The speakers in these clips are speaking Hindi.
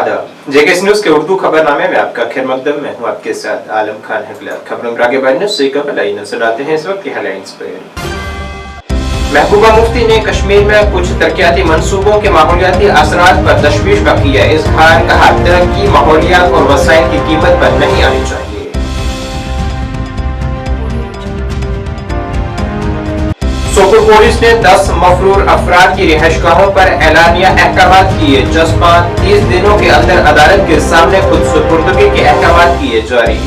आदाब। जेकेएस न्यूज के उर्दू खबरनामे में आपका खैर मकदम। मैं हूं आपके साथ आलम खान हकला। खबरों के आगे बढ़ने से कबल आइए नजर आते हैं इस वक्त की हेडलाइंस पर। महबूबा मुफ्ती ने कश्मीर में कुछ तरक्याती मंसूबों के माहौलियाती असरात पर तशवीश का किया इजहार। कहा, तरक्की माहौलियात और वसाइल की कीमत पर नहीं आनी चाहिए। सोपुर पुलिस ने 10 मफरूर अफराद की रिहाइशगाहों पर एलानिया अहकाम किए। जजमान 30 दिनों के अंदर अदालत के सामने खुद सुपुर्दगी के अहकाम किए जारी।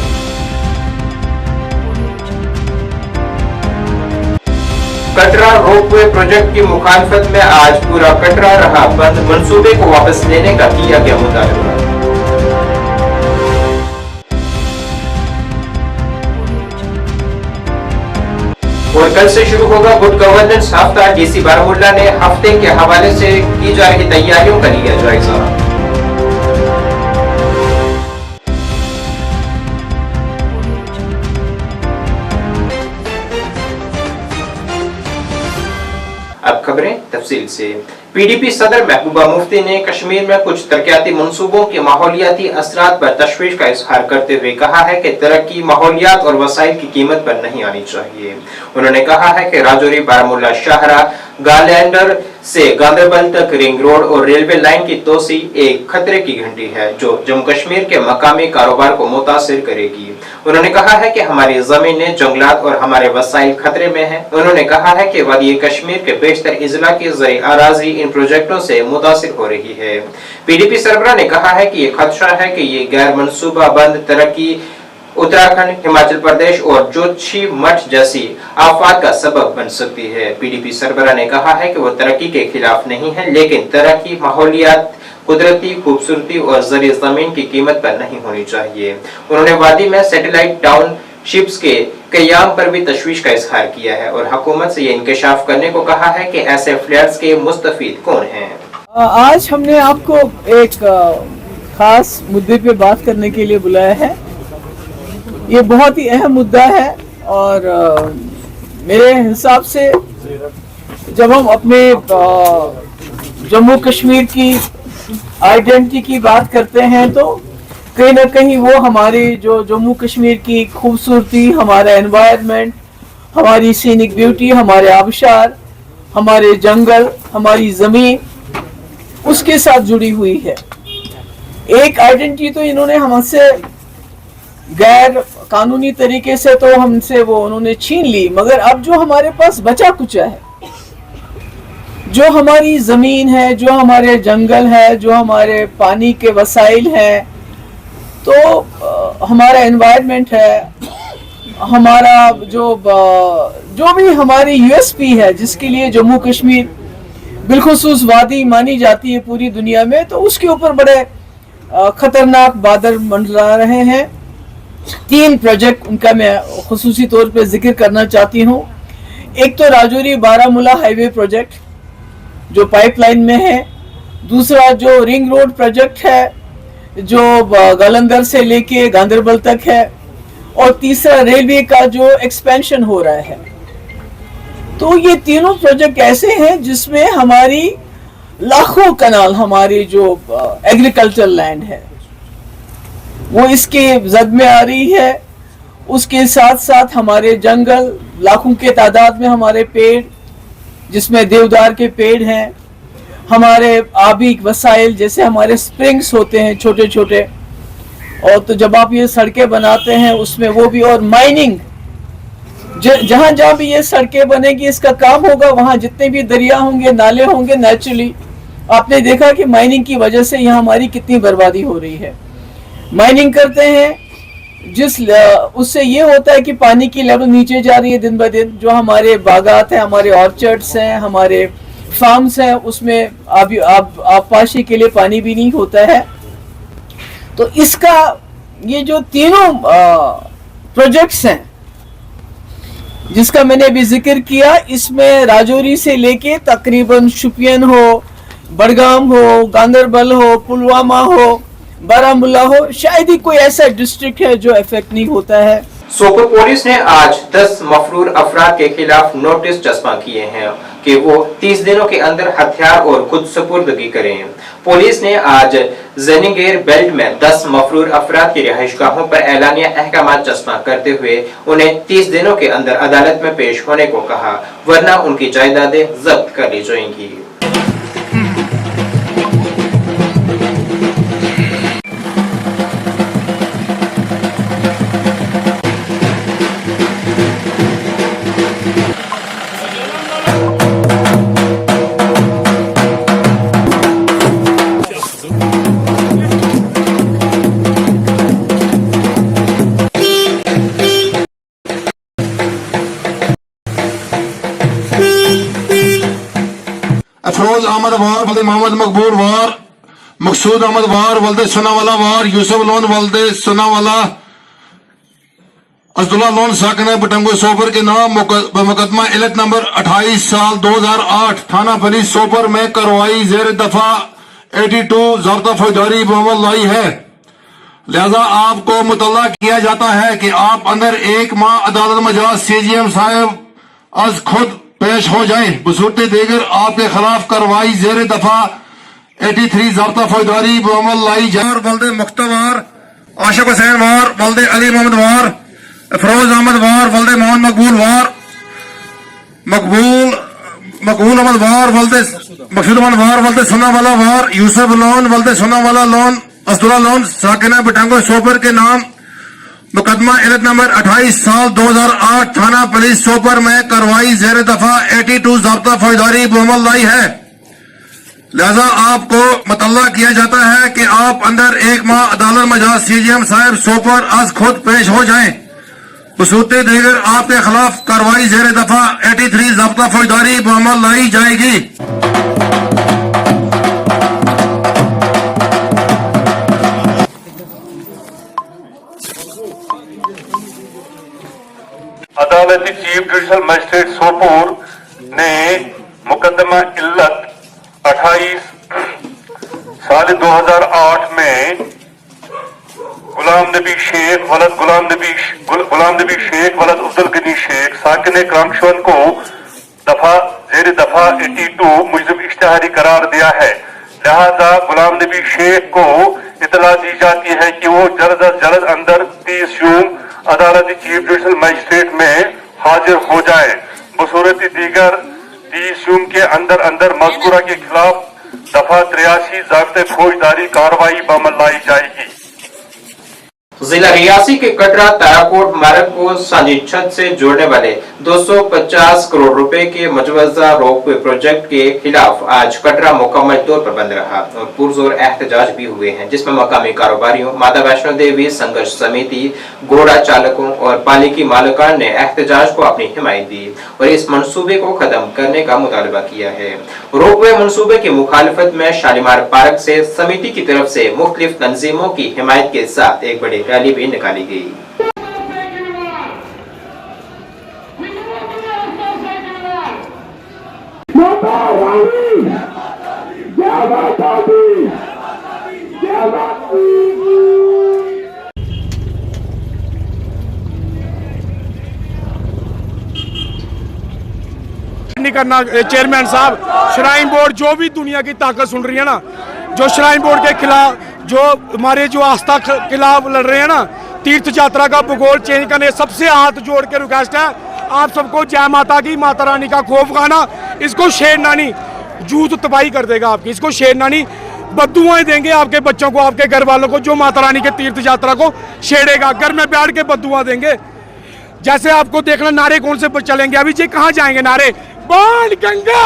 कटरा रोपवे प्रोजेक्ट की मुखालफत में आज पूरा कटरा रहा बंद। मंसूबे को वापस लेने का किया गया मुतालबा। और कल से शुरू होगा गुड गवर्नेंस हफ्ता। डीसी बारामूला ने हफ्ते के हवाले से की जा रही तैयारियों का लिया जायजा। अब खबरें तफसील से। पीडीपी सदर महबूबा मुफ्ती ने कश्मीर में कुछ तरक्याती मंसूबों के माहौलियाती असरात पर तशवीश का इजहार करते हुए कहा है कि तरक्की माहौलियात और वसाइल की कीमत पर नहीं आनी चाहिए। उन्होंने कहा है कि राजौरी बारामूला शाहरा गालैंडर से गांधरबल तक रिंग रोड और रेलवे लाइन की तोसी एक खतरे की घंटी है जो जम्मू कश्मीर के मकामी कारोबार को मुतासिर करेगी। उन्होंने कहा है कि हमारी जमीनें, जंगलात और हमारे वसाइल खतरे में हैं। उन्होंने कहा है कि वादी कश्मीर के बेशतर इजला की ज़री आराजी इन प्रोजेक्टों से मुतासिर हो रही है। पीडीपी सरबराह ने कहा है कि ये खदशा है कि ये गैर मनसूबा बंद तरक्की उत्तराखंड, हिमाचल प्रदेश और जोशी मठ जैसी आफात का सबब बन सकती है। पीडीपी सरबराह ने कहा है कि वो तरक्की के खिलाफ नहीं है, लेकिन तरक्की माहौलियात, कुदरती खूबसूरती और ज़री ज़मीन की कीमत पर नहीं होनी चाहिए। उन्होंने वादी में सैटेलाइट टाउनशिप्स के क़याम पर भी तशवीश का इजहार किया है और हुकूमत से ये इंकशाफ करने को कहा है कि ऐसे फ्लैट्स के मुस्तफीद कौन हैं। आज हमने आपको एक खास मुद्दे पे बात करने के लिए बुलाया है। ये बहुत ही अहम मुद्दा है और मेरे हिसाब से जब हम अपने जम्मू कश्मीर की आइडेंटिटी की बात करते हैं तो कहीं ना कहीं वो हमारी जो जम्मू कश्मीर की खूबसूरती, हमारा एनवायरनमेंट, हमारी सीनिक ब्यूटी, हमारे आबशार, हमारे जंगल, हमारी ज़मीन, उसके साथ जुड़ी हुई है। एक आइडेंटिटी तो इन्होंने हमसे गैर कानूनी तरीके से तो हमसे वो उन्होंने छीन ली, मगर अब जो हमारे पास बचा कुचा है, जो हमारी ज़मीन है, जो हमारे जंगल है, जो हमारे पानी के वसाइल हैं, तो हमारा एनवायरनमेंट है, हमारा जो भी हमारी यूएसपी है जिसके लिए जम्मू कश्मीर बिलखुसूस वादी मानी जाती है पूरी दुनिया में, तो उसके ऊपर बड़े खतरनाक बादल मंडरा रहे हैं। 3 प्रोजेक्ट उनका मैं खुसूसी तौर पे जिक्र करना चाहती हूँ। एक तो राजौरी बारामूला हाईवे प्रोजेक्ट जो पाइपलाइन में है, दूसरा जो रिंग रोड प्रोजेक्ट है जो गालंदर से लेके गांधरबल तक है, और तीसरा रेलवे का जो एक्सपेंशन हो रहा है। तो ये तीनों प्रोजेक्ट ऐसे हैं जिसमें हमारी लाखों कनाल, हमारी जो एग्रीकल्चर लैंड है वो इसके जद में आ रही है। उसके साथ साथ हमारे जंगल, लाखों के तादाद में हमारे पेड़ जिसमें देवदार के पेड़ हैं, हमारे आबी वसाइल जैसे हमारे स्प्रिंग्स होते हैं छोटे छोटे, और तो जब आप ये सड़कें बनाते हैं उसमें वो भी, और माइनिंग, जहां जहां भी ये सड़कें बनेगी इसका काम होगा, वहां जितने भी दरिया होंगे, नाले होंगे, नेचुरली आपने देखा कि माइनिंग की वजह से यहाँ हमारी कितनी बर्बादी हो रही है। माइनिंग करते हैं उससे ये होता है कि पानी की लेवल नीचे जा रही है दिन ब दिन। जो हमारे बागात हैं, हमारे ऑर्चर्ड्स हैं, हमारे फार्म्स हैं, उसमें आबपाशी के लिए पानी भी नहीं होता है। तो इसका ये जो तीनों प्रोजेक्ट्स हैं जिसका मैंने अभी जिक्र किया, इसमें राजौरी से लेके तकरीबन शुपियन हो, बड़गाम हो, गांधरबल हो, पुलवामा हो, बारामूला हो, शायद ही कोई ऐसा डिस्ट्रिक्ट है जो इफेक्ट नहीं होता है। सोपोर पुलिस ने आज 10 मफरूर अफराद के खिलाफ नोटिस चस्पा किए हैं कि वो 30 दिनों के अंदर हथियार और खुद सुपुर्दगी करें। पुलिस ने आज ज़ेनिंगेर बेल्ट में 10 मफरूर अफराद की रिहाइशगाहों पर एलानिया अहकामात चस्पा करते हुए उन्हें 30 दिनों के अंदर अदालत में पेश होने को कहा, वरना उनकी जायदादें जब्त कर ली जाएंगी। अफरोज अहमद वार वल्दे मोहम्मद मकबूल वार, मकसूद अहमद वार वल्दे सुनावाला वार, यूसुफ लोन वल्दे सुनावाला, अब्दुल्ला लोन साकिन बटंगो सोपर के नाम मुकदमा इलत नंबर 28 साल 2008 थाना पुलिस सोपर में कार्रवाई जेर दफा 82 ज़ब्ता फौजदारी बअमल लाई है। लिहाजा आपको मुतल्ला किया जाता है कि आप अंदर एक माह अदालत मजाज CGM साहब आज खुद पेश हो जाएं। बसूरत दीगर आपके खिलाफ कार्रवाई जेर दफा 83 ज़ब्ता फौजदारी बअमल लाई जाए। वल्दे मुख्तवार, आशिक हुसैन वार वल्दे अली मोहम्मद वार, अफरोज अहमद वार वल्दे मोहम्मद मकबूल वार, मकबूल अहमद वार वल्दे मकसूद अहमद वार वल्दे सुनावाला वार, यूसुफ लोन वल्दे सुनावाला लोन, अब्दुल्ला लोन साकिन बटंगो सोपर के नाम मुकदमा इलत नंबर 28 साल 2008 थाना पुलिस सोपर में कार्रवाई जेर दफा 82 ज़ब्ता फौजदारी बअमल लाई है। लिहाजा आपको मुतल्ला किया जाता है कि आप अंदर एक माह अदालत मजाज CGM साहब सोपर आज खुद पेश हो जाएं। बसूरत दीगर आपके खिलाफ कार्रवाई जेर दफा 83 ज़ब्ता फौजदारी बअमल लाई जाएगी। अदालती चीफ जुडिशल मजिस्ट्रेट सोपोर ने मुकदमा इल्लत 28 साल 2008 में गुलाम नबी शेख वलद अब्दुल गनी शेख साकिन क्रामशवन को जेर दफा 82 मुजब इश्तिहारी करार दिया है। लिहाजा गुलाम नबी शेख को इतला दी जाती है कि वो जल्द अज जल्द अंदर 30 जून अदालती चीफ जुडिशल मजिस्ट्रेट में हाजिर हो जाए। बसूरत दीगर 30 जून के अंदर मज़कूरा के खिलाफ दफा 83 ज़ब्ते फौजदारी कार्रवाई बअमल लाई जाएगी। जिला रियासी के कटरा ताराकोट मार्ग को सांझी छत से जोड़ने वाले 250 करोड़ रुपए के मजवजा रोपवे प्रोजेक्ट के खिलाफ आज कटरा मुकम्मल तौर पर बंद रहा और पुरजोर एहतजाज भी हुए हैं, जिसमें मकामी कारोबारियों, माता वैष्णो देवी संघर्ष समिति, घोड़ा चालकों और पालिकी मालिकान ने एहतजाज को अपनी हिमायत दी और इस मंसूबे को खत्म करने का मुतालबा किया है। रोपवे मंसूबे की मुखालिफत में शालीमार पार्क से समिति की तरफ से मुख्तलिफ तंजीमों की हिमायत के साथ एक बड़ी रैली भी निकाली गई। नहीं करना। चेयरमैन साहब, श्राइन बोर्ड जो भी दुनिया की ताकत सुन रही है ना, जो श्राइन बोर्ड के खिलाफ, जो हमारे जो आस्था के खिलाफ लड़ रहे हैं ना, तीर्थ यात्रा का भूगोल चेंज करने, सबसे हाथ जोड़ के रिक्वेस्ट है आप सबको, जय माता की, माता रानी का खौफ खाना। इसको छेड़ना नहीं, जूत तबाही कर देगा आपकी। इसको छेड़ना नहीं, बद्दुआएं देंगे आपके बच्चों को, आपके घर वालों को, जो माता रानी के तीर्थ यात्रा को छेड़ेगा। घर में बैठ के बद्दुआ देंगे। जैसे आपको देखना नारे कौन से चलेंगे अभी, जी कहाँ जाएंगे नारे? बाण गंगा,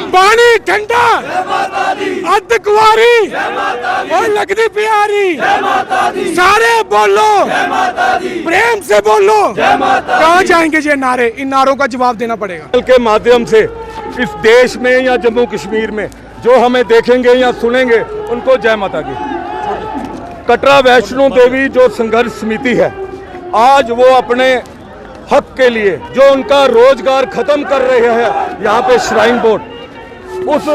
पानी ठंडा, अद्ध कुंवारी और लगदी प्यारी, सारे बोलो, प्रेम से बोलो। कहाँ जाएंगे ये नारे? इन नारों का जवाब देना पड़ेगा। के माध्यम से इस देश में या जम्मू कश्मीर में जो हमें देखेंगे या सुनेंगे, उनको जय माता की। कटरा वैष्णो देवी जो संघर्ष समिति है, आज वो अपने हक के लिए जो उनका रोजगार खत्म कर रहे हैं यहाँ पे श्राइन बोर्ड, उस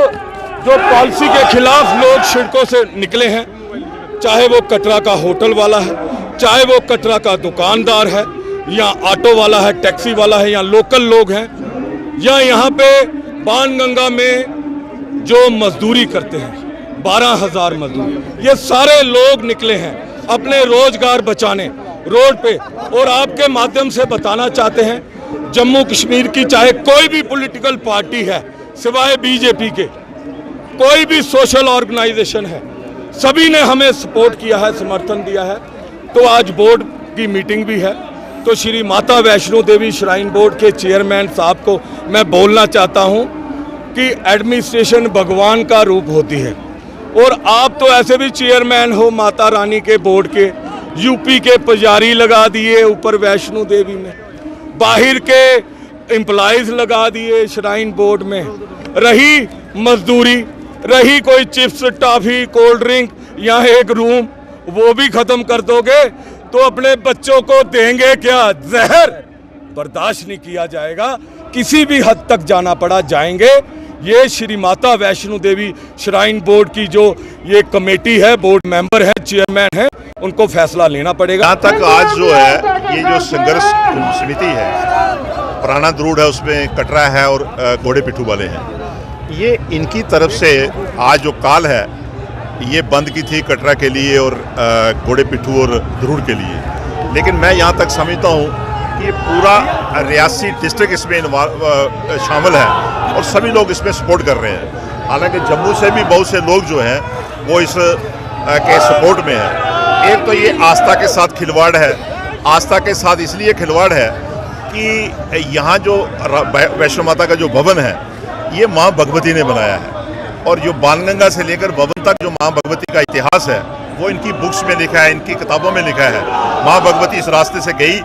जो पॉलिसी के खिलाफ लोग सड़कों से निकले हैं, चाहे वो कटरा का होटल वाला है, चाहे वो कटरा का दुकानदार है या ऑटो वाला है, टैक्सी वाला है, या लोकल लोग हैं, या यहाँ पे बाणगंगा में जो मजदूरी करते हैं 12,000 मजदूर, ये सारे लोग निकले हैं अपने रोजगार बचाने रोड पे। और आपके माध्यम से बताना चाहते हैं, जम्मू कश्मीर की चाहे कोई भी पॉलिटिकल पार्टी है सिवाय बीजेपी के, कोई भी सोशल ऑर्गेनाइजेशन है, सभी ने हमें सपोर्ट किया है, समर्थन दिया है। तो आज बोर्ड की मीटिंग भी है, तो श्री माता वैष्णो देवी श्राइन बोर्ड के चेयरमैन साहब को मैं बोलना चाहता हूं कि एडमिनिस्ट्रेशन भगवान का रूप होती है, और आप तो ऐसे भी चेयरमैन हो माता रानी के बोर्ड के, यूपी के पुजारी लगा दिए ऊपर वैष्णो देवी में, बाहर के एम्प्लॉइज लगा दिए श्राइन बोर्ड में, रही मजदूरी, रही कोई चिप्स टॉफी कोल्ड ड्रिंक या एक रूम, वो भी खत्म कर दोगे तो अपने बच्चों को देंगे क्या? जहर। बर्दाश्त नहीं किया जाएगा, किसी भी हद तक जाना पड़ा जाएंगे। ये श्री माता वैष्णो देवी श्राइन बोर्ड की जो ये कमेटी है, बोर्ड मेंबर है, चेयरमैन है, उनको फैसला लेना पड़ेगा। यहाँ तक आज जो है ये जो संघर्ष समिति है, पुराना द्रूढ़ है, उसमें कटरा है और घोड़े पिट्ठू वाले हैं, ये इनकी तरफ से आज जो काल है ये बंद की थी कटरा के लिए और घोड़े पिट्ठू और द्रूढ़ के लिए। लेकिन मैं यहाँ तक समझता हूँ कि पूरा रियासी डिस्ट्रिक्ट इसमें शामिल है और सभी लोग इसमें सपोर्ट कर रहे हैं। हालांकि जम्मू से भी बहुत से लोग जो हैं वो इस के सपोर्ट में हैं। एक तो ये आस्था के साथ खिलवाड़ है, आस्था के साथ इसलिए खिलवाड़ है कि यहाँ जो वैष्णो माता का जो भवन है ये माँ भगवती ने बनाया है, और जो बाणगंगा से लेकर भवन तक जो माँ भगवती का इतिहास है वो इनकी बुक्स में लिखा है, इनकी किताबों में लिखा है। माँ भगवती इस रास्ते से गई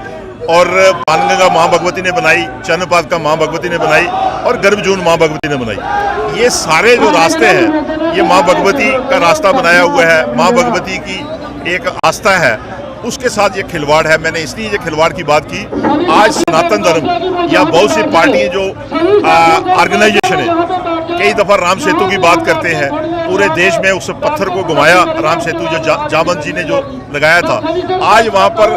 और बाणगंगा माँ भगवती ने बनाई, चन्नपाद का माँ भगवती ने बनाई और गर्भजून माँ भगवती ने बनाई। ये सारे जो रास्ते हैं ये माँ भगवती का रास्ता बनाया हुआ है, माँ भगवती की एक आस्था है, उसके साथ ये खिलवाड़ है। मैंने इसलिए ये खिलवाड़ की बात की। आज सनातन धर्म या बहुत सी पार्टी जो ऑर्गेनाइजेशन है कई दफा राम सेतु की बात करते हैं, पूरे देश में उस पत्थर को घुमाया, राम सेतु जो जामवंत जी ने जो लगाया था, आज वहाँ पर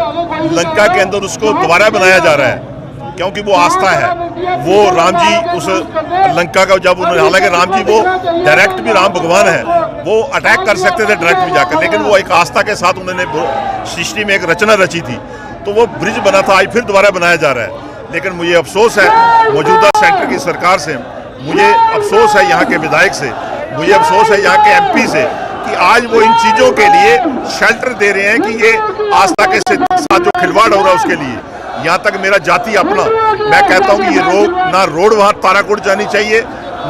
लंका के अंदर उसको दोबारा बनाया जा रहा है क्योंकि वो आस्था है। वो राम जी उस लंका का जब उन्होंने, हालांकि राम जी वो डायरेक्ट भी राम भगवान है, वो अटैक कर सकते थे डायरेक्ट भी जाकर, लेकिन वो एक आस्था के साथ उन्होंने सृष्टि में एक रचना रची थी, तो वो ब्रिज बना था, आज फिर दोबारा बनाया जा रहा है। लेकिन मुझे अफसोस है मौजूदा सेंटर की सरकार से, मुझे अफसोस है यहाँ के विधायक से, मुझे अफसोस है यहाँ के एमपी से कि आज वो इन चीज़ों के लिए शेल्टर दे रहे हैं कि ये आस्था के साथ जो खिलवाड़ हो रहा है उसके लिए। यहाँ तक मेरा जाति अपना, मैं कहता हूँ कि ये ना रोड वहाँ ताराकोट जानी चाहिए,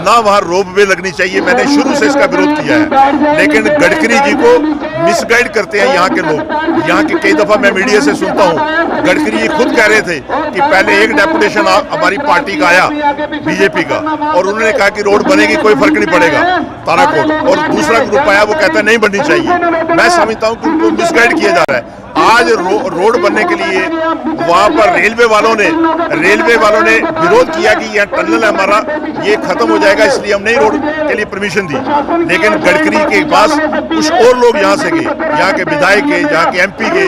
ना वहाँ रोपवे लगनी चाहिए। मैंने शुरू से इसका विरोध किया है, लेकिन गडकरी जी को मिसगाइड करते हैं यहाँ के लोग। यहाँ के कई दफ़ा मैं मीडिया से सुनता हूँ, गडकरी जी खुद कह रहे थे कि पहले एक डेपुटेशन हमारी पार्टी का आया बीजेपी का, और उन्होंने कहा कि रोड बनेगी कोई फर्क नहीं पड़ेगा ताराकोट, और दूसरा ग्रुप आया वो कहता है नहीं बननी चाहिए। मैं समझता हूँ कि उनको मिसगाइड किया जा रहा है। आज रोड बनने के लिए वहाँ पर रेलवे वालों ने विरोध किया कि यह टनल है हमारा, ये खत्म हो जाएगा, इसलिए हम नहीं रोड के लिए परमिशन दी। लेकिन गडकरी के पास कुछ और लोग यहाँ से गए, यहाँ के विधायक के, यहाँ के एमपी के,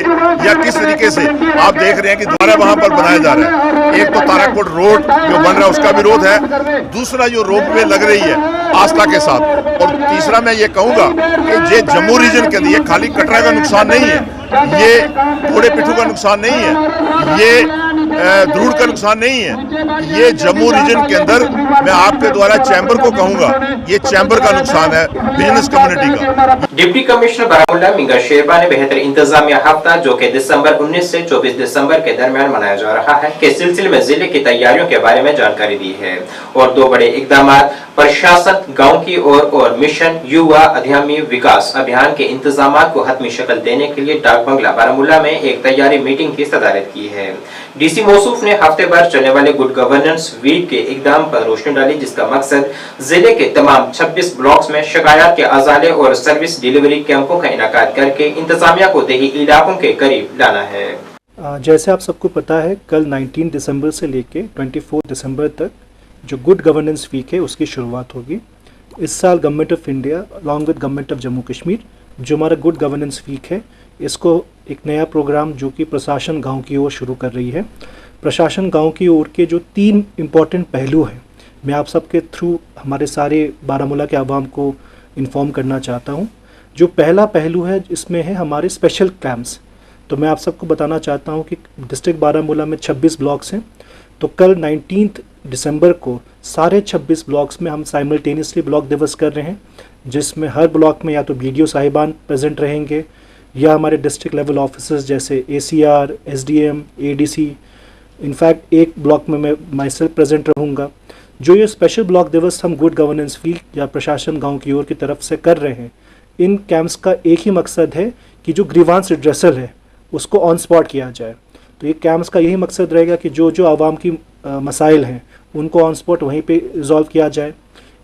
या किस तरीके से आप देख रहे हैं कि दोबारा वहाँ पर बनाया जा रहा है। एक तो ताराकोट रोड जो बन रहा है उसका विरोध है, दूसरा जो रोपवे लग रही है आस्था के साथ, और तीसरा मैं ये कहूँगा कि ये जम्मू रीजन के लिए खाली कटरा का नुकसान नहीं है, ये घोड़े पिट्ठू का नुकसान नहीं है, ये द्रूढ़ का नुकसान नहीं है, ये जम्मू रीजन के अंदर मैं आपके द्वारा चैम्बर को कहूंगा ये चैम्बर का नुकसान है, बिजनेस कम्युनिटी का। डिप्टी कमिश्नर बारामूला मिंगा शेरबा ने बेहतर इंतजामिया हफ्ता जो कि दिसंबर 19 से 24 दिसंबर के दरमियान मनाया जा रहा है के सिलसिले में जिले की तैयारियों के बारे में जानकारी दी है, और दो बड़े इकदाम प्रशासन गांव की ओर और मिशन युवा अध्यात्मी विकास अभियान के इंतजामात को हतमी शक्ल देने के लिए डाक बंगला बारामूला में एक तैयारी मीटिंग की सदारत की है। डीसी मौसूफ ने हफ्ते भर चलने वाले गुड गवर्नेंस वीक के इकदाम पर रोशनी डाली, जिसका मकसद जिले के तमाम 26 ब्लॉक्स में शिकायत के अजाले और सर्विस डिलीवरी कैंपों का इनाकाद करके इंतजामिया को देही इलाकों के करीब लाना है। जैसे आप सबको पता है, कल 19 दिसंबर से लेके 24 दिसंबर तक जो गुड गवर्नेंस वीक है उसकी शुरुआत होगी। इस साल government of India along with government of Jammu Kashmir जो हमारा गुड गवर्नेंस वीक है इसको एक नया प्रोग्राम जो कि प्रशासन गांव की ओर शुरू कर रही है। प्रशासन गांव की ओर के जो 3 इम्पॉर्टेंट पहलू हैं, मैं आप सबके थ्रू हमारे सारे बारामूला के आवाम को इन्फॉर्म करना चाहता हूं। जो पहला पहलू है इसमें है हमारे स्पेशल कैंप्स। तो मैं आप सबको बताना चाहता हूं कि डिस्ट्रिक्ट बारामूला में 26 ब्लॉक्स हैं। तो कल 19 दिसंबर को सारे 26 ब्लॉक्स में हम साइमल्टेनियसली ब्लॉक दिवस कर रहे हैं, जिसमें हर ब्लॉक में या तो BDO साहिबान प्रेजेंट रहेंगे या हमारे डिस्ट्रिक्ट लेवल ऑफिसर्स जैसे ACR, SDM, ADC। इनफैक्ट एक ब्लॉक में मैं माइसेल्फ प्रेजेंट रहूँगा। जो ये स्पेशल ब्लॉक दिवस हम गुड गवर्नेंस वीक या प्रशासन गांव की ओर की तरफ से कर रहे हैं, इन कैंप्स का एक ही मकसद है कि जो ग्रीवांस रिड्रेसल है उसको ऑन स्पॉट किया जाए। तो ये कैंप्स का यही मकसद रहेगा कि जो जो आवाम की मसाइल हैं उनको ऑन स्पॉट वहीं पे रिजॉल्व किया जाए।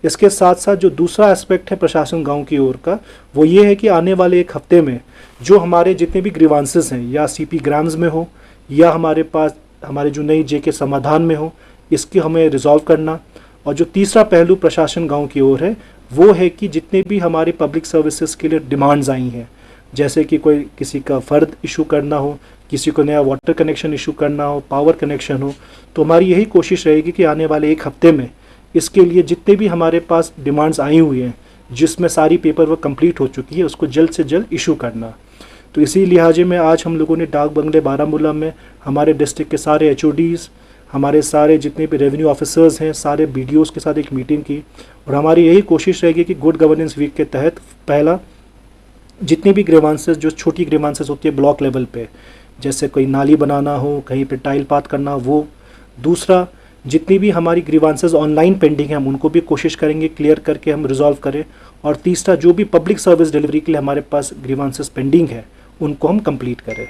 इसके साथ साथ जो दूसरा एस्पेक्ट है प्रशासन गांव की ओर का, वो ये है कि आने वाले एक हफ्ते में जो हमारे जितने भी ग्रीवांसेस हैं या CP ग्राम्स में हो या हमारे पास हमारे जो नई JK समाधान में हो, इसकी हमें रिजॉल्व करना। और जो तीसरा पहलू प्रशासन गांव की ओर है वो है कि जितने भी हमारी पब्लिक सर्विसेज के लिए डिमांड्स आई हैं, जैसे कि कोई किसी का फ़र्द इशू करना हो, किसी को नया वाटर कनेक्शन इशू करना हो, पावर कनेक्शन हो, तो हमारी यही कोशिश रहेगी कि आने वाले एक हफ्ते में इसके लिए जितने भी हमारे पास डिमांड्स आई हुई हैं, जिसमें सारी पेपर वर्क कंप्लीट हो चुकी है, उसको जल्द से जल्द इशू करना। तो इसी लिहाजे में आज हम लोगों ने डाक बंगले बारामूला में हमारे डिस्ट्रिक्ट के सारे HODs, हमारे सारे जितने भी रेवेन्यू ऑफिसर्स हैं, सारे BDOs के साथ एक मीटिंग की। और हमारी यही कोशिश रहेगी कि गुड गवर्नेंस वीक के तहत पहला जितनी भी ग्रीवांसेस, जो छोटी ग्रीवांसेस होती है ब्लॉक लेवल पे, जैसे कोई नाली बनाना हो, कहीं पे टाइल पात करना, वो। दूसरा, जितनी भी हमारी ग्रीवांसेस ऑनलाइन पेंडिंग है हम उनको भी कोशिश करेंगे क्लियर करके हम रिजॉल्व करें। और तीसरा, जो भी पब्लिक सर्विस डिलीवरी के लिए हमारे पास ग्रीवांसेस पेंडिंग है उनको हम कंप्लीट करें।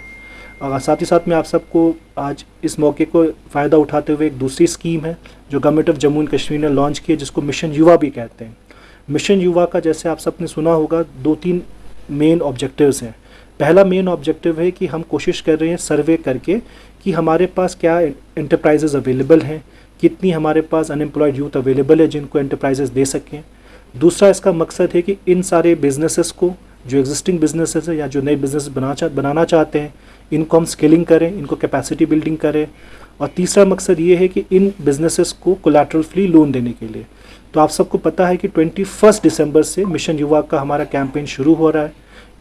साथ ही साथ मैं आप सबको आज इस मौके को फ़ायदा उठाते हुए एक दूसरी स्कीम है जो government of Jammu and Kashmir ने लॉन्च की है, जिसको मिशन युवा भी कहते हैं। मिशन युवा का जैसे आप सबने सुना होगा 2-3 मेन ऑब्जेक्टिव्स हैं। पहला मेन ऑब्जेक्टिव है कि हम कोशिश कर रहे हैं सर्वे करके कि हमारे पास क्या एंटरप्राइजेज़ अवेलेबल हैं, कितनी हमारे पास अनएम्प्लॉयड यूथ अवेलेबल है जिनको एंटरप्राइजेज़ दे सकें। दूसरा, इसका मकसद है कि इन सारे बिजनेसेस को, जो एग्जिस्टिंग बिजनेसेस है या जो नए बिजनेस बनाना चाहते हैं, इनको हम स्केलिंग करें, इनको कैपेसिटी बिल्डिंग करें। और तीसरा मकसद ये है कि इन बिजनेसेस को कोलैटरल फ्री लोन देने के लिए। तो आप सबको पता है कि 21 दिसंबर से मिशन युवा का हमारा कैंपेन शुरू हो रहा है।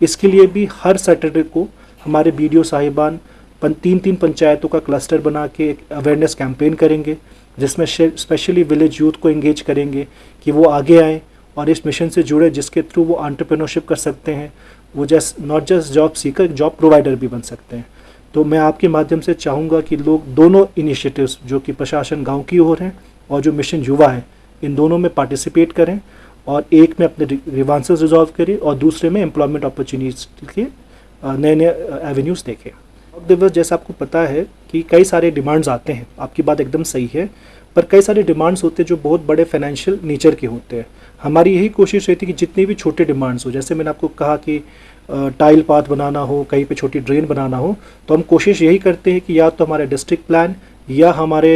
इसके लिए भी हर सैटरडे को हमारे BDO साहिबान 3-3 पंचायतों का क्लस्टर बना के एक अवेयरनेस कैंपेन करेंगे, जिसमें स्पेशली विलेज यूथ को एंगेज करेंगे कि वो आगे आएँ और इस मिशन से जुड़े, जिसके थ्रू वो एंटरप्रेन्योरशिप कर सकते हैं, वो not just job seeker, job provider भी बन सकते हैं। तो मैं आपके माध्यम से चाहूँगा कि लोग दोनों इनिशिएटिव्स जो कि प्रशासन गांव की ओर हैं और जो मिशन युवा है, इन दोनों में पार्टिसिपेट करें और एक में अपने ग्रीवांसेस रिजॉल्व करें और दूसरे में एम्प्लॉयमेंट अपॉर्चुनिटीज के नए नए एवेन्यूज़ देखें। दिवस जैसा आपको पता है कि कई सारे डिमांड्स आते हैं, आपकी बात एकदम सही है, पर कई सारे डिमांड्स होते हैं जो बहुत बड़े फाइनेंशियल नेचर के होते हैं। हमारी यही कोशिश रहती है कि जितने भी छोटे डिमांड्स हो, जैसे मैंने आपको कहा कि टाइल पाथ बनाना हो, कहीं पे छोटी ड्रेन बनाना हो, तो हम कोशिश यही करते हैं कि या तो हमारे डिस्ट्रिक्ट प्लान या हमारे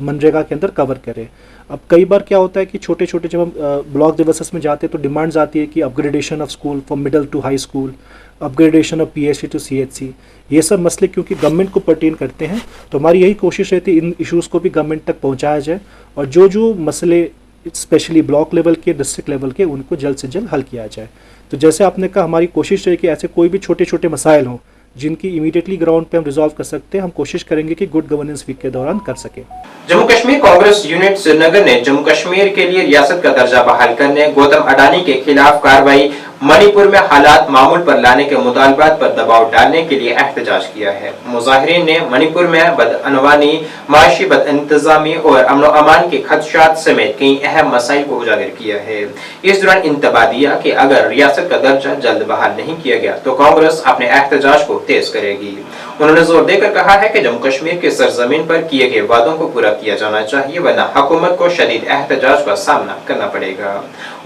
मनरेगा के अंदर कवर करें। अब कई बार क्या होता है कि छोटे छोटे जब हम ब्लॉक दिवसेस में जाते हैं तो डिमांड्स आती है कि upgradation of school from middle to high school, upgradation of PHC to CHC, ये सब मसले क्योंकि गवर्नमेंट को पर्टेन करते हैं। तो हमारी यही कोशिश रहती है इन इश्यूज़ को भी गवर्नमेंट तक पहुँचाया जाए और जो जो मसले स्पेशली ब्लॉक लेवल के, डिस्ट्रिक्ट लेवल के, उनको जल्द से जल्द हल किया जाए। तो जैसे आपने कहा, हमारी कोशिश है कि ऐसे कोई भी छोटे छोटे मसाइल हों जिनकी इमीडिएटली ग्राउंड पे हम रिजॉल्व कर सकते हैं, हम कोशिश करेंगे कि गुड गवर्नेंस वीक के दौरान कर सके। जम्मू कश्मीर कांग्रेस यूनिट श्रीनगर ने जम्मू कश्मीर के लिए रियासत का दर्जा बहाल करने, गौतम अडानी के खिलाफ कार्रवाई, मणिपुर में हालात मामूल पर लाने के मुतालबात पर दबाव डालने के लिए एहतजाज किया है। मुजाहिरीन ने मणिपुर में बदअनवानी, माशी बदइंतजामी और अमन अमान के खदशात समेत कई अहम मसाइल को उजागर किया है। इस दौरान इंतबा दिया कि अगर रियासत का दर्जा जल्द बहाल नहीं किया गया तो कांग्रेस अपने एहतजाज को तेज करेगी। उन्होंने जोर देकर कहा है कि जम्मू कश्मीर के सरजमीन पर किए गए वादों को पूरा किया जाना चाहिए, वरना हुकूमत को शदीद एहतजाज का सामना करना पड़ेगा।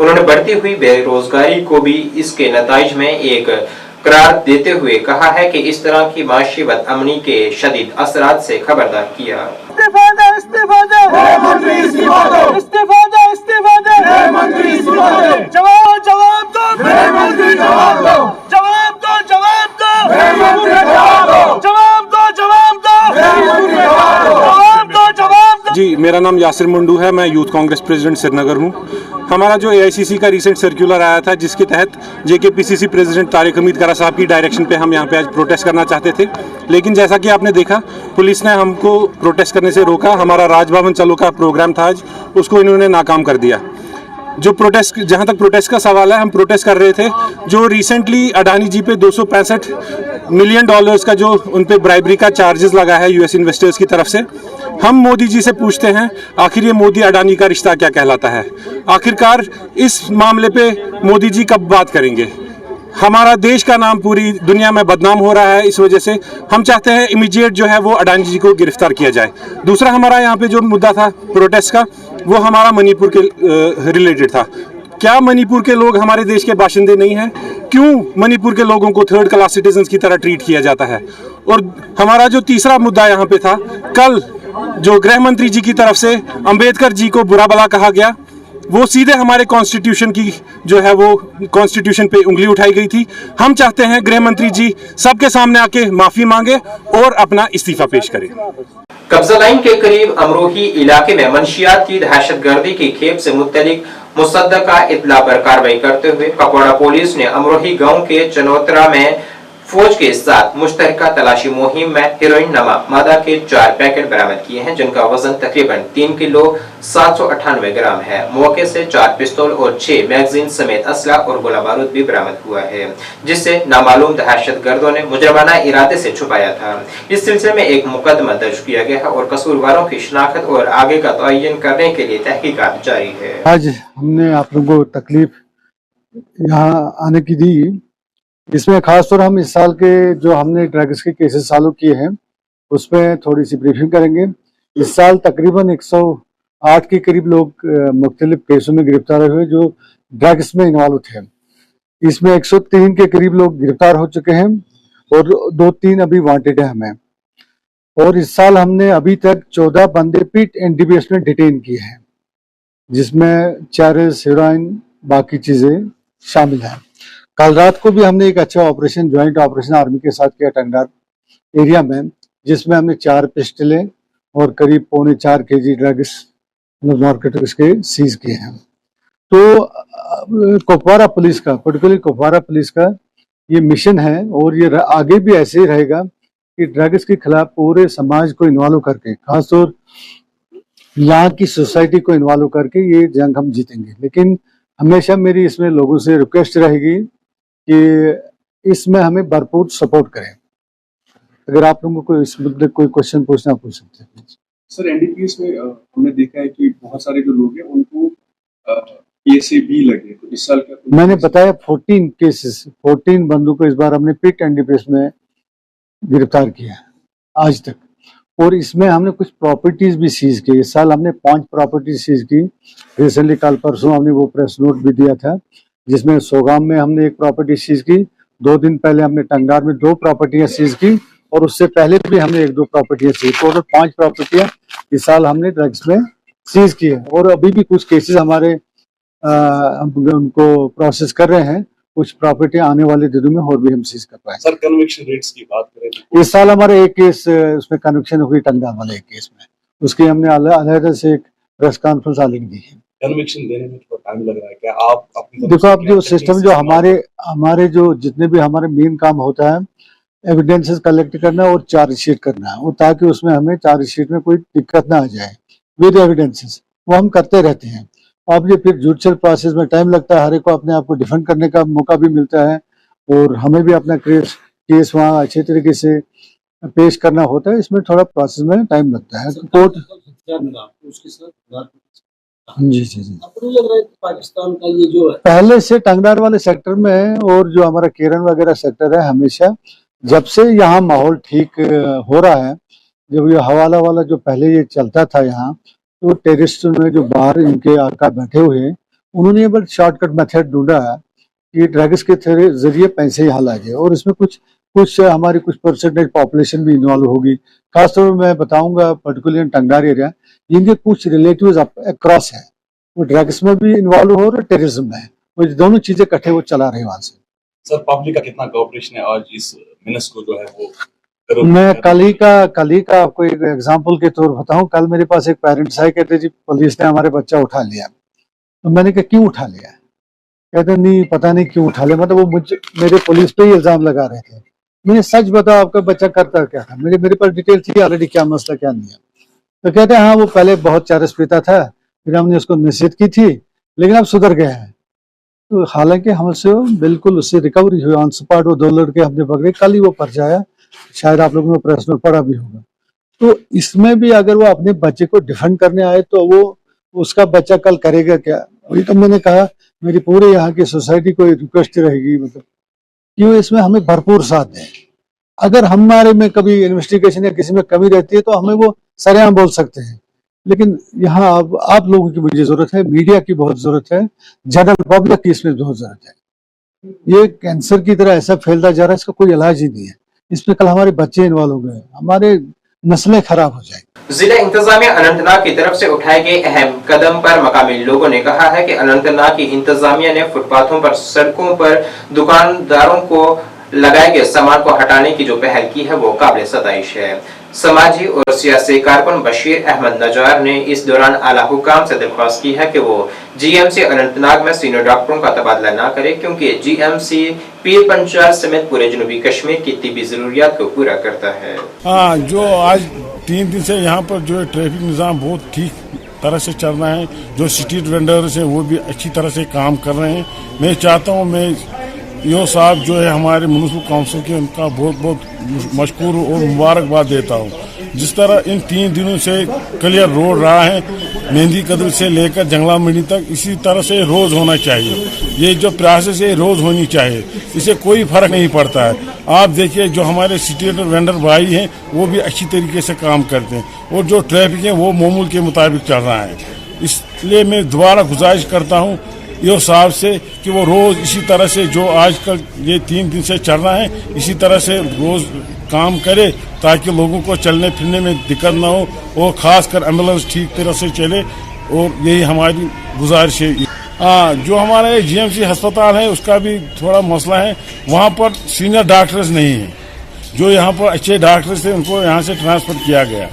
उन्होंने बढ़ती हुई बेरोजगारी को भी इसके नताइज में एक करार देते हुए कहा है कि इस तरह की माशी बदअमनी के शदीद असरात से खबरदार किया। जवाब दो मेरा नाम यासिर मुंडू है, मैं यूथ कांग्रेस प्रेसिडेंट श्रीनगर हूँ। हमारा जो AICC का रिसेंट सर्कुलर आया था, जिसके तहत JKPCC प्रेसिडेंट तारिक हमीद करा साहब की डायरेक्शन पे हम यहाँ पे आज प्रोटेस्ट करना चाहते थे, लेकिन जैसा कि आपने देखा पुलिस ने हमको प्रोटेस्ट करने से रोका। हमारा राजभवन चलो का प्रोग्राम था आज, उसको इन्होंने नाकाम कर दिया। जो प्रोटेस्ट, जहाँ तक प्रोटेस्ट का सवाल है, हम प्रोटेस्ट कर रहे थे जो रिसेंटली अडानी जी पे 265 मिलियन डॉलर्स का जो उन पे ब्राइबरी का चार्जेस लगा है US इन्वेस्टर्स की तरफ से। हम मोदी जी से पूछते हैं आखिर ये मोदी अडानी का रिश्ता क्या कहलाता है? आखिरकार इस मामले पे मोदी जी कब बात करेंगे? हमारा देश का नाम पूरी दुनिया में बदनाम हो रहा है, इस वजह से हम चाहते हैं इमीडिएट जो है वो अडानी जी को गिरफ्तार किया जाए। दूसरा हमारा यहाँ पे जो मुद्दा था प्रोटेस्ट का, वो हमारा मणिपुर के रिलेटेड था। क्या मणिपुर के लोग हमारे देश के बाशिंदे नहीं हैं? क्यों मणिपुर के लोगों को थर्ड क्लास सिटीजन्स की तरह ट्रीट किया जाता है? और हमारा जो तीसरा मुद्दा यहाँ पे था, कल जो गृह मंत्री जी की तरफ से अंबेडकर जी को बुरा भला कहा गया, वो सीधे हमारे कॉन्स्टिट्यूशन की जो है वो कॉन्स्टिट्यूशन पे उंगली उठाई गई थी। हम चाहते हैं गृह मंत्री जी सबके सामने आके माफी मांगे और अपना इस्तीफा पेश करें। कब्जा लाइन के करीब अमरोही इलाके में मंशियात की दहशतगर्दी की खेप से मुत्तलिक मुसद्दका इत्तला पर कार्रवाई करते हुए कपवाड़ा पुलिस ने अमरोही गांव के चनोतरा में फौज के साथ मुश्तरका तलाशी मुहिम में हेरोइन नमा मादा के 4 पैकेट बरामद किए हैं, जिनका वजन तकरीबन 3 किलो 798 ग्राम है। मौके से 4 पिस्तौल और 6 मैगजीन समेत असला और गोला बारूद भी बरामद हुआ है, जिससे नामालूम दहशतगर्दों ने मुजरमाना इरादे से छुपाया था। इस सिलसिले में एक मुकदमा दर्ज किया गया है और कसूरवारों की शिनाख्त और आगे का तयन करने के लिए तहकीकात जारी है। आज हमने आप लोगों को तकलीफ यहाँ आने की दी, इसमें खासतौर हम इस साल के जो हमने ड्रग्स के केसेस चालू किए हैं उसमें थोड़ी सी ब्रीफिंग करेंगे। इस साल तकरीबन 108 के करीब लोग मुख्तलिफ केसों में गिरफ्तार हुए जो ड्रग्स में इन्वॉल्व थे। इसमें 103 के करीब लोग गिरफ्तार हो चुके हैं और 2-3 अभी वांटेड है हमें। और इस साल हमने अभी तक 14 बंदे पिट NDPS में डिटेन किए हैं, जिसमें चैरस, हेरोइन, बाकी चीजें शामिल हैं। कल रात को भी हमने एक अच्छा ऑपरेशन, ज्वाइंट ऑपरेशन आर्मी के साथ किया टंगडार एरिया में, जिसमें हमने 4 पिस्टलें और करीब 4.25 kg ड्रग्स नारकोटिक्स के सीज किए हैं। तो कुपवाड़ा पुलिस का, पर्टिकुलरली कुपवाड़ा पुलिस का ये मिशन है और ये आगे भी ऐसे ही रहेगा कि ड्रग्स के खिलाफ पूरे समाज को इन्वॉल्व करके, खासतौर यहाँ की सोसाइटी को इन्वॉल्व करके ये जंग हम जीतेंगे। लेकिन हमेशा मेरी इसमें लोगों से रिक्वेस्ट रहेगी कि इसमें हमें भरपूर सपोर्ट करें। अगर आप लोगों को इस मुद्दे कोई क्वेश्चन पूछना पूछ सकते हैं। सर, NDPS में हमने देखा है कि बहुत सारे जो लोग हैं उनको केस भी लगे, तो इस साल क्या मैंने बताया 14 केसेस, 14 बंदों को इस बार हमने पिट NDPS में गिरफ्तार किया आज तक। और इसमें हमने कुछ प्रॉपर्टीज भी सीज की। इस साल हमने 5 प्रॉपर्टी सीज की। रिसेंटली कल परसों हमने वो प्रेस नोट भी दिया था, जिसमें सोगाम में हमने एक प्रॉपर्टी सीज की। 2 दिन पहले हमने टंगडार में 2 प्रॉपर्टियां सीज की और उससे पहले भी हमने 1-2 प्रॉपर्टियां सीज की। टोटल 5 प्रॉपर्टियां इस साल हमने ड्रग्स में सीज की है। और अभी भी कुछ केसेस हमारे उनको प्रोसेस कर रहे हैं। कुछ प्रॉपर्टी आने वाले दिनों में और भी हम सीज कर पाए। सर, कन्विक्शन रेट्स की बात करें तो इस साल हमारे एक केस उसमें कन्विक्शन हुई टंगडार वाले एक केस में, उसकी हमने अलग से एक प्रेस कॉन्फ्रेंस लिंक दी है। कन्विक्शन देने में थोड़ा टाइम लग रहा है क्या? आप अपनी देखो, आप जो सिस्टम जो हमारे जो जितने भी हमारे मेन काम होता है, एविडेंसेस कलेक्ट करना और चार्जशीट करना, वो ताकि उसमें हमें चार्जशीट में कोई दिक्कत ना आ जाए विद एविडेंसेस, वो हम करते रहते हैं। अब ये फिर जुडिशियल प्रोसेस में टाइम लगता है, हर एक को अपने आप को डिफेंड करने का मौका भी मिलता है और हमें भी अपना केस वहाँ अच्छे तरीके से पेश करना होता है। इसमें थोड़ा प्रोसेस में टाइम लगता है। कोर्ट जी आपको लग रहा है कि पाकिस्तान का ये जो है पहले से टंगडार वाले सेक्टर में है और जो हमारा केरन वगैरह सेक्टर है, हमेशा जब से यहाँ माहौल ठीक हो रहा है, जब ये हवाला वाला जो पहले ये चलता था यहाँ, तो टेररिस्ट में जो बाहर इनके आका बैठे हुए हैं, उन्होंने ये बस शॉर्टकट मेथड ढूंढा है कि ड्रग्स के जरिए पैसे यहाँ ला जाए। और इसमें कुछ हमारी कुछ परसेंटेज पॉपुलेशन भी इन्वॉल्व होगी। खासतौर पर मैं बताऊंगा पर्टिकुलर टंगडार एरिया, इनके कुछ रिलेटिव्स अक्रॉस है, वो ड्रग्स में भी इन्वॉल्व हो और टेररिज्म में, वो दोनों चीजें इकट्ठे वो चला रहे वहां से। सर, पब्लिक का कितना कोऑपरेशन है आज इस मिनस को जो है वो मैं कल ही का आपको एक एग्जांपल के तौर बताऊं। कल मेरे पास एक पेरेंट्स आए, कहते जी पुलिस ने हमारे बच्चा उठा लिया। तो मैंने कहा क्यों उठा लिया? कहते नहीं पता नहीं क्यों उठा लिया, मतलब वो मेरे पुलिस पे ही इल्जाम लगा रहे थे। मैंने सच बताओ आपका बच्चा करता क्या था? मेरे पास डिटेल थी ऑलरेडी, क्या मसला क्या नहीं है। तो कहते हैं हाँ वो पहले बहुत चरस पीता था, फिर हमने उसको नसीहत की थी, लेकिन अब सुधर गया है। तो हालांकि हमसे बिल्कुल उससे रिकवरी हुई ऑन स्पॉट। वो 2 लड़के हमने पकड़े, कल ही वो पर्चा आया, शायद आप लोगों ने प्रेस में पढ़ा भी होगा। तो इसमें भी अगर वो अपने बच्चे को डिफेंड करने आए तो वो उसका बच्चा कल करेगा क्या? वही तो मैंने कहा, मेरी पूरे यहाँ की सोसाइटी को रिक्वेस्ट रहेगी, मतलब कि इसमें हमें भरपूर साथ दें। अगर हमारे में कभी इन्वेस्टिगेशन या किसी में कमी रहती है तो हमें वो सरेआम बोल सकते हैं, लेकिन यहाँ आप लोगों की मुझे जरूरत है, मीडिया की बहुत जरूरत है, जनरल पब्लिक की इसमें बहुत जरूरत है। ये कैंसर की तरह ऐसा फैलता जा रहा है, इसका कोई इलाज ही नहीं है। इसमें कल हमारे बच्चे इन्वॉल्व हो गए, हमारे नस्लें खराब हो जाएंगी। जिला इंतजामिया अनंतनाग की तरफ से उठाए गए अहम कदम पर मकामी लोगों ने कहा है कि अनंतनाग की इंतजामिया ने फुटपाथों पर, सड़कों पर दुकानदारों को लगाए गए सामान को हटाने की जो पहल की है वो काबिल सताइश है। समाजी और सियासी कारकुन बशीर अहमद नजार ने इस दौरान आला हुकाम से दरख्वास्त की है कि वो जीएमसी अनंतनाग में सीनियर डॉक्टरों का तबादला न करे, क्योंकि जीएमसी पीर पंचायत समेत पूरे जनूबी कश्मीर की तिब्बी जरूरियात को पूरा करता है। हाँ, जो आज 3 दिन से यहाँ पर जो ट्रैफिक निज़ाम बहुत ठीक तरह से चल रहा है, जो स्ट्रीट वेंडर्स हैं वो भी अच्छी तरह से काम कर रहे हैं। मैं चाहता हूँ मैं यो साहब जो है हमारे म्युनिसिपल काउंसिल के, उनका बहुत बहुत मशकूर और मुबारकबाद देता हूँ। जिस तरह इन 3 दिनों से क्लियर रोड रहा है मेहंदी कदर से लेकर जंगला मंडी तक, इसी तरह से रोज होना चाहिए। ये जो प्रोसेस है रोज होनी चाहिए, इससे कोई फर्क नहीं पड़ता है। आप देखिए जो हमारे स्ट्रीट वेंडर भाई हैं वो भी अच्छी तरीके से काम करते हैं, और जो ट्रैफिक है वो मामूल के मुताबिक चल रहा है। इसलिए मैं दोबारा गुजारिश करता हूँ यो साहब से कि वो रोज इसी तरह से जो आजकल ये 3 दिन से चल रहा है, इसी तरह से रोज काम करे ताकि लोगों को चलने फिरने में दिक्कत ना हो, और खासकर एम्बुलेंस ठीक तरह से चले, और यही हमारी गुजारिश है। हाँ, जो हमारा जीएमसी अस्पताल है उसका भी थोड़ा मसला है, वहाँ पर सीनियर डॉक्टर्स नहीं है। जो यहाँ पर अच्छे डॉक्टर्स थे उनको यहाँ से ट्रांसफर किया गया।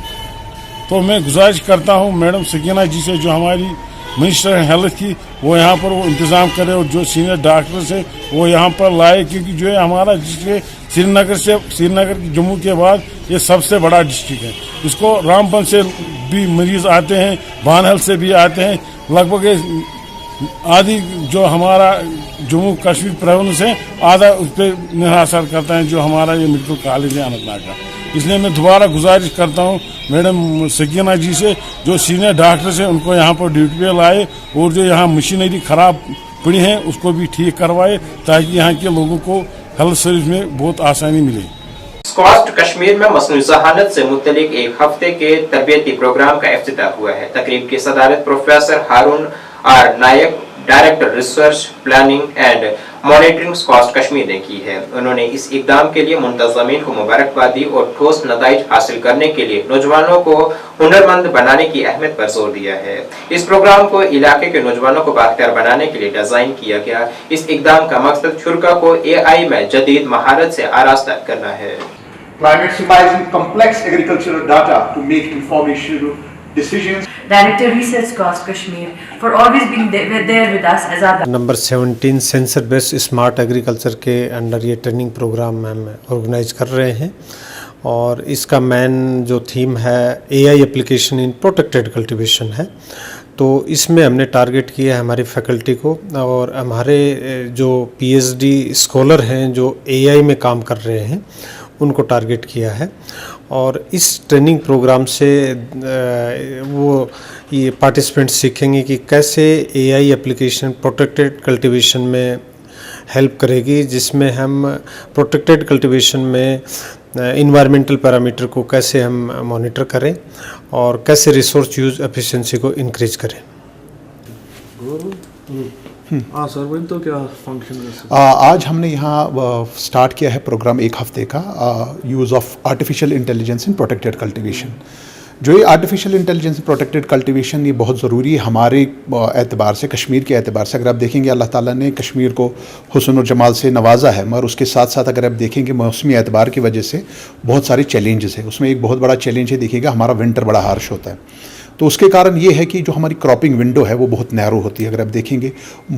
तो मैं गुजारिश करता हूँ मैडम सकीना जी से, जो हमारी मिनिस्टर हेल्थ की, वो यहाँ पर वो इंतज़ाम करे और जो सीनियर डॉक्टर्स हैं वो यहाँ पर लाए, क्योंकि जो है हमारा डिस्ट्रिक्ट श्रीनगर जम्मू के बाद ये सबसे बड़ा डिस्ट्रिक्ट है। इसको रामबन से भी मरीज आते हैं, बानहल से भी आते हैं, लगभग आदि जो हमारा जम्मू कश्मीर प्रोविंस है आधा उस पर निहार करता है जो हमारा ये मेडिकल कॉलेज है अनंतनाग का। इसलिए मैं दोबारा गुजारिश करता हूँ मैडम सकीना जी से, जो सीनियर डॉक्टर्स हैं उनको यहाँ पर ड्यूटी पे लाए, और जो यहाँ मशीनरी खराब पड़ी है उसको भी ठीक करवाए, ताकि यहाँ के लोगों को हेल्थ सर्विस में बहुत आसानी मिले। स्क्वास्ट कश्मीर में मसनूई ज़हानत से मुतलिक एक हफ्ते के तरबियती प्रोग्राम का इफ्तिताह हुआ है। तकरीब की सदारत professor Haroon R Naik, director research planning and monitoring SKUAST Kashmir ने की है। उन्होंने इस इकदाम के लिए मुंतज़मीन को मुबारकबाद दी और ठोस नताइज हासिल करने के लिए नौजवानों को हुनरमंद बनाने की अहमियत पर जोर दिया है। इस प्रोग्राम को इलाके के नौजवानों को बाख्तियार बनाने के लिए डिजाइन किया गया। इस इकदाम का मकसद शुरा को AI में जदीद महारत से आरास्ता करना है। Maximizing complex agricultural data to make informational decisions. Director Research Cost Kashmir for always being there with us as our number 17 sensor based smart agriculture के अंडर ये ट्रेनिंग प्रोग्राम हम ऑर्गेनाइज कर रहे हैं, और इसका मेन जो थीम है AI application in protected cultivation है। तो इसमें हमने टारगेट किया है हमारी फैकल्टी को, और हमारे जो PhD स्कॉलर हैं जो AI में काम कर रहे हैं उनको टारगेट किया है। और इस ट्रेनिंग प्रोग्राम से वो ये पार्टिसिपेंट्स सीखेंगे कि कैसे AI एप्लीकेशन प्रोटेक्टेड कल्टीवेशन में हेल्प करेगी, जिसमें हम प्रोटेक्टेड कल्टीवेशन में इन्वायरमेंटल पैरामीटर को कैसे हम मॉनिटर करें और कैसे रिसोर्स यूज एफिशिएंसी को इंक्रीज करें। सर वही तो क्या फंक्शन आज हमने यहाँ स्टार्ट किया है प्रोग्राम 1 हफ्ते का, use of artificial intelligence in protected cultivation. जो ये आर्टिफिशियल इंटेलिजेंस प्रोटेक्टेड कल्टीवेशन ये बहुत ज़रूरी है हमारे एतबार से, कश्मीर के एतबार से। अगर आप देखेंगे अल्लाह ताला ने कश्मीर को हुस्न और जमाल से नवाजा है, मगर उसके साथ साथ अगर आप देखेंगे मौसमी एतबार की वजह से बहुत सारे चैलेंजेस है। उसमें एक बहुत बड़ा चैलेंज है, देखिएगा हमारा विंटर बड़ा हार्श होता है, तो उसके कारण ये है कि जो हमारी क्रॉपिंग विंडो है वो बहुत नैरो होती है। अगर आप देखेंगे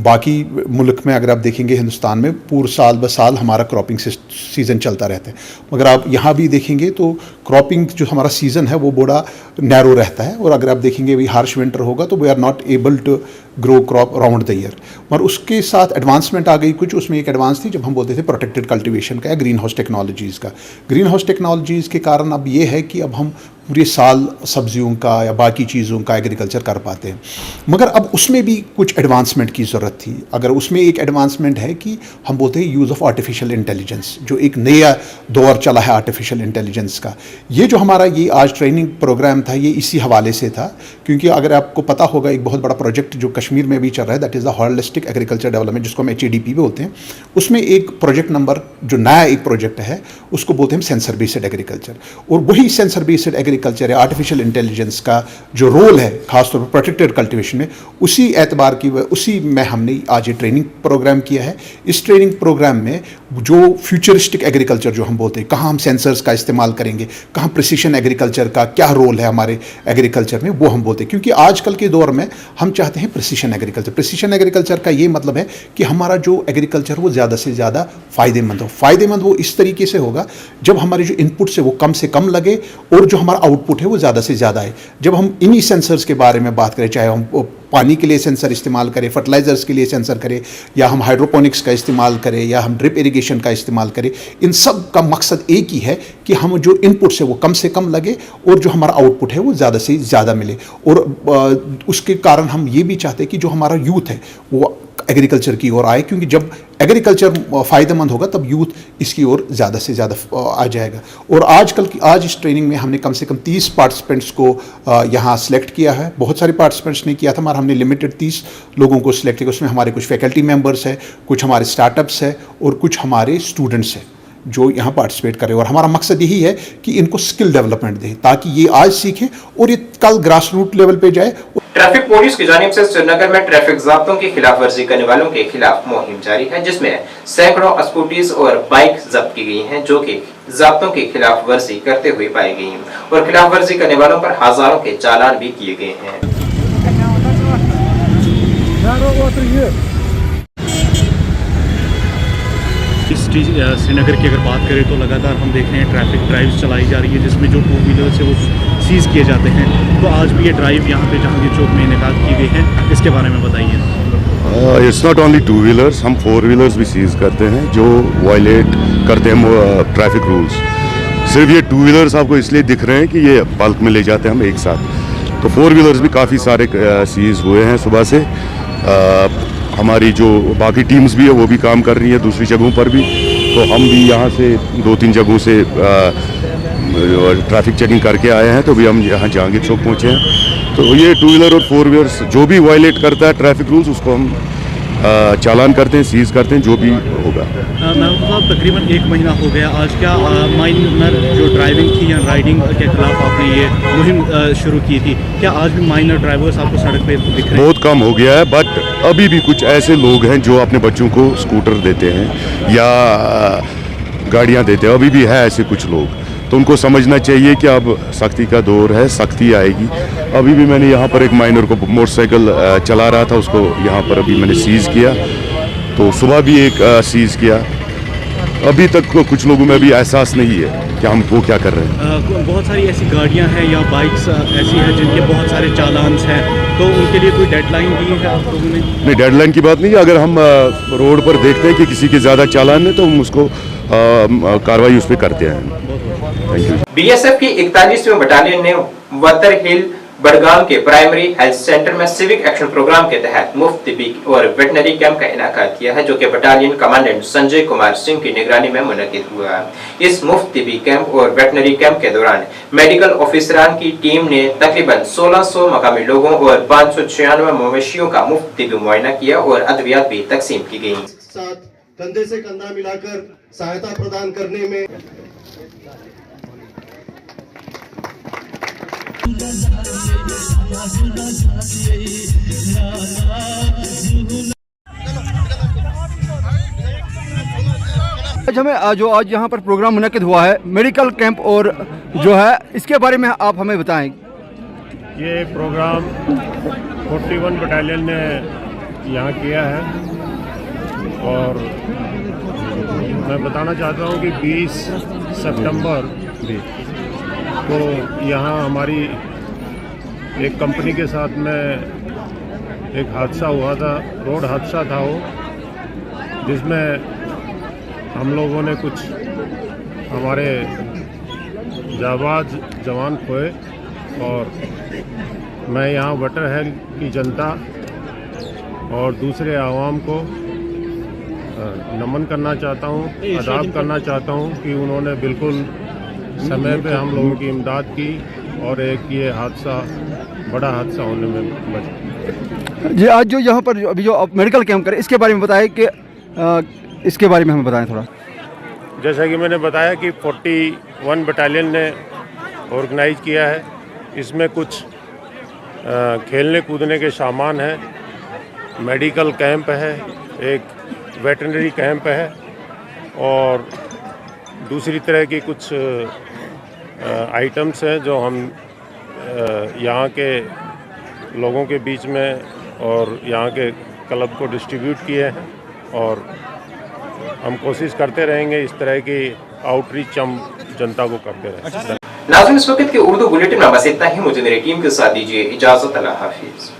बाकी मुल्क में, अगर आप देखेंगे हिंदुस्तान में पूरे साल ब साल हमारा क्रॉपिंग सीज़न चलता रहता है, मगर आप यहाँ भी देखेंगे तो क्रॉपिंग जो हमारा सीज़न है वो बड़ा नैरो रहता है। और अगर आप देखेंगे भी हार्श विंटर होगा तो we are not able to grow crop around the year. मगर उसके साथ एडवांसमेंट आ गई कुछ, उसमें एक एडवांस थी जब हम बोलते थे प्रोटेक्टेड कल्टीवेशन का या ग्रीन हाउस टेक्नोलॉजीज़ का। ग्रीन हाउस टेक्नोलॉजीज़ के कारण अब ये है कि अब हम पूरे साल सब्जियों का या बाकी चीज़ों का एग्रीकल्चर कर पाते हैं, मगर अब उसमें भी कुछ एडवांसमेंट की ज़रूरत थी। अगर उसमें एक एडवांसमेंट है कि हम बोलते हैं यूज़ ऑफ आर्टिफिशियल इंटेलिजेंस, जो एक नया दौर चला है आर्टिफिशियल इंटेलिजेंस का। ये जो हमारा ये आज ट्रेनिंग प्रोग्राम था ये इसी हवाले से था, क्योंकि अगर आपको पता होगा एक बहुत बड़ा प्रोजेक्ट जो कश्मीर में भी चल रहा है, that is the holistic agriculture development, जिसको हम HADP बोलते हैं। उसमें एक प्रोजेक्ट नंबर जो नया एक प्रोजेक्ट है उसको बोलते हैं सेंसर बेस्ड एग्रीकल्चर। और वही सेंसर बेस्ड एग्रीकल्चर है, आर्टिफिशियल इंटेलिजेंस का जो रोल है खासतौर पर प्रोटेक्टेड कल्टीवेशन में, उसी एतबार की उसी में हमने आज ये ट्रेनिंग प्रोग्राम किया है। इस ट्रेनिंग प्रोग्राम में जो फ्यूचरिस्टिक एग्रीकल्चर जो हम बोलते हैं, कहाँ हम सेंसर्स का इस्तेमाल करेंगे, कहाँ प्रिसिशन एग्रीकल्चर का क्या रोल है हमारे एग्रीकल्चर में, वो हम बोलते हैं। क्योंकि आजकल के दौर में हम चाहते हैं प्रिसिशन एग्रीकल्चर। प्रिसिशन एग्रीकल्चर का ये मतलब है कि हमारा जो एग्रीकल्चर वो ज़्यादा से ज़्यादा फ़ायदेमंद हो। फ़ायदेमंद वो इस तरीके से होगा जब हमारे जो इनपुट्स है वो कम से कम लगे और जो हमारा आउटपुट है वो ज़्यादा से ज़्यादा है। जब हम इन्हीं सेंसर्स के बारे में बात करें, चाहे हम पानी के लिए सेंसर इस्तेमाल करें, फर्टिलाइजर्स के लिए सेंसर करें, या हम हाइड्रोपोनिक्स का इस्तेमाल करें, या हम ड्रिप इरिगेशन का इस्तेमाल करें, इन सब का मकसद एक ही है कि हम जो इनपुट्स है वो कम से कम लगे और जो हमारा आउटपुट है वो ज़्यादा से ज़्यादा मिले। और उसके कारण हम ये भी चाहते हैं कि जो हमारा यूथ है वो एग्रीकल्चर की ओर आए, क्योंकि जब एग्रीकल्चर फ़ायदेमंद होगा तब यूथ इसकी ओर ज़्यादा से ज़्यादा आ जाएगा। और आज इस ट्रेनिंग में हमने कम से कम 30 पार्टिसिपेंट्स को यहाँ सेलेक्ट किया है। बहुत सारे पार्टिसिपेंट्स ने किया था, मगर हमने लिमिटेड 30 लोगों को सिलेक्ट किया। उसमें हमारे कुछ फैकल्टी मेंबर्स हैं, कुछ हमारे स्टार्टअप्स हैं और कुछ हमारे स्टूडेंट्स हैं जो यहाँ पार्टिसिपेट करें। और हमारा मकसद यही है कि इनको स्किल डेवलपमेंट दें ताकि ये आज सीखें और ये कल ग्रास रूट लेवल पे जाए। ट्रैफिक पुलिस की जानिब से श्रीनगर में ट्रैफिक ज़ाब्तों की खिलाफ वर्जी करने वालों के खिलाफ मुहिम जारी है, जिसमें सैकड़ों स्कूटीज और बाइक जब्त की गई हैं जो कि ज़ाब्तों की खिलाफ वर्जी करते हुए पाई गई हैं और खिलाफ वर्जी करने वालों पर हजारों के चालान भी किए गए हैं। श्रीनगर की अगर बात करें तो लगातार हम देख रहे हैं ट्रैफिक ड्राइव्स चलाई जा रही है जिसमें जो 2 व्हीलर्स है वो सीज़ किए जाते हैं। तो आज भी ये ड्राइव यहाँ पे जहांगीर चौक में इनेकाद की गई है, इसके बारे में बताइए। इट्स नॉट ओनली 2 व्हीलर्स, हम 4 व्हीलर्स भी सीज़ करते हैं जो वायलेट करते हैं ट्रैफिक रूल्स। सिर्फ ये 2 व्हीलर्स आपको इसलिए दिख रहे हैं कि ये बल्क में ले जाते हैं हम एक साथ। तो 4 व्हीलर्स भी काफ़ी सारे सीज़ हुए हैं सुबह से। हमारी जो बाकी टीम्स भी है वो भी काम कर रही है दूसरी जगहों पर भी। तो हम भी यहाँ से 2-3 जगहों से ट्रैफिक चेकिंग करके आए हैं, तो भी हम यहाँ जहांगीर चौक पहुँचे हैं। तो ये 2 व्हीलर और 4 व्हीलर्स जो भी वायलेट करता है ट्रैफिक रूल्स उसको हम चालान करते हैं, सीज़ करते हैं, जो भी होगा। महबूब साहब, तकरीबन 1 महीना हो गया आज, क्या माइनर जो ड्राइविंग थी या राइडिंग के खिलाफ आपने ये मुहिम शुरू की थी, क्या आज भी माइनर ड्राइवर्स आपको सड़क पे दिख रहे हैं? बहुत कम हो गया है, बट अभी भी कुछ ऐसे लोग हैं जो अपने बच्चों को स्कूटर देते हैं या गाड़ियाँ देते हैं, अभी भी है ऐसे कुछ लोग। तो उनको समझना चाहिए कि अब सख्ती का दौर है, सख्ती आएगी। अभी भी मैंने यहाँ पर एक माइनर को मोटरसाइकिल चला रहा था, उसको यहाँ पर अभी मैंने सीज़ किया। तो सुबह भी एक सीज़ किया। अभी तक कुछ लोगों में अभी एहसास नहीं है कि हम वो क्या कर रहे हैं। बहुत सारी ऐसी गाड़ियाँ हैं या बाइक्स ऐसी हैं जिनके बहुत सारे चालान हैं, तो उनके लिए कोई डेडलाइन दी है आप लोगों ने? नहीं, डेडलाइन की बात नहीं है। अगर हम रोड पर देखते हैं कि किसी के ज़्यादा चालान है तो हम उसको कार्रवाई उस पर करते हैं। BSF की 41वीं बटालियन ने वतर हिल बड़गाम के प्राइमरी हेल्थ सेंटर में सिविक एक्शन प्रोग्राम के तहत मुफ्त तिब्बी और वेटनरी कैंप का इनेकाद किया है, जो कि बटालियन कमांडेंट संजय कुमार सिंह की निगरानी में मुनक्किद हुआ। इस मुफ्त तिब्बी कैंप और वेटनरी कैंप के दौरान मेडिकल ऑफिसरान की टीम ने तकरीबन 1600 मकामी लोगों और 596 मवेशियों का मुफ्त तिब्बी मुआयना किया और अद्वियात भी तकसीम की गयी। साथ कंधे से कंधा मिलाकर सहायता प्रदान करने में आज हमें आज यहाँ पर प्रोग्राम मुनक्किद हुआ है मेडिकल कैंप और जो है इसके बारे में आप हमें बताएं। ये प्रोग्राम 41 बटालियन ने यहाँ किया है और मैं बताना चाहता हूँ कि 20 सितंबर को यहाँ हमारी एक कंपनी के साथ में एक हादसा हुआ था, रोड हादसा था वो, जिसमें हम लोगों ने कुछ हमारे जाबाज जवान खोए और मैं यहाँ वटरहेल की जनता और दूसरे आवाम को नमन करना चाहता हूँ, अदाब करना चाहता हूँ कि उन्होंने बिल्कुल समय पे हम लोगों की इमदाद की और एक ये हादसा बड़ा हादसा होने में बचा। जी आज जो यहाँ पर अभी जो आप मेडिकल कैंप करें इसके बारे में बताएं कि इसके बारे में हमें बताएं थोड़ा। जैसा कि मैंने बताया कि 41 बटालियन ने ऑर्गेनाइज किया है, इसमें कुछ खेलने कूदने के सामान हैं, मेडिकल कैंप है, एक वेटरनरी कैंप है और दूसरी तरह की कुछ आइटम्स हैं जो हम यहाँ के लोगों के बीच में और यहाँ के क्लब को डिस्ट्रीब्यूट किए हैं और हम कोशिश करते रहेंगे इस तरह की आउटरीच हम जनता को करते रहें। नाज़रीन, इस वक्त के उर्दू बुलेटिन में बस इतना ही। मुझे मेरी टीम के साथ दीजिए इजाजत। अल्लाह हाफिज।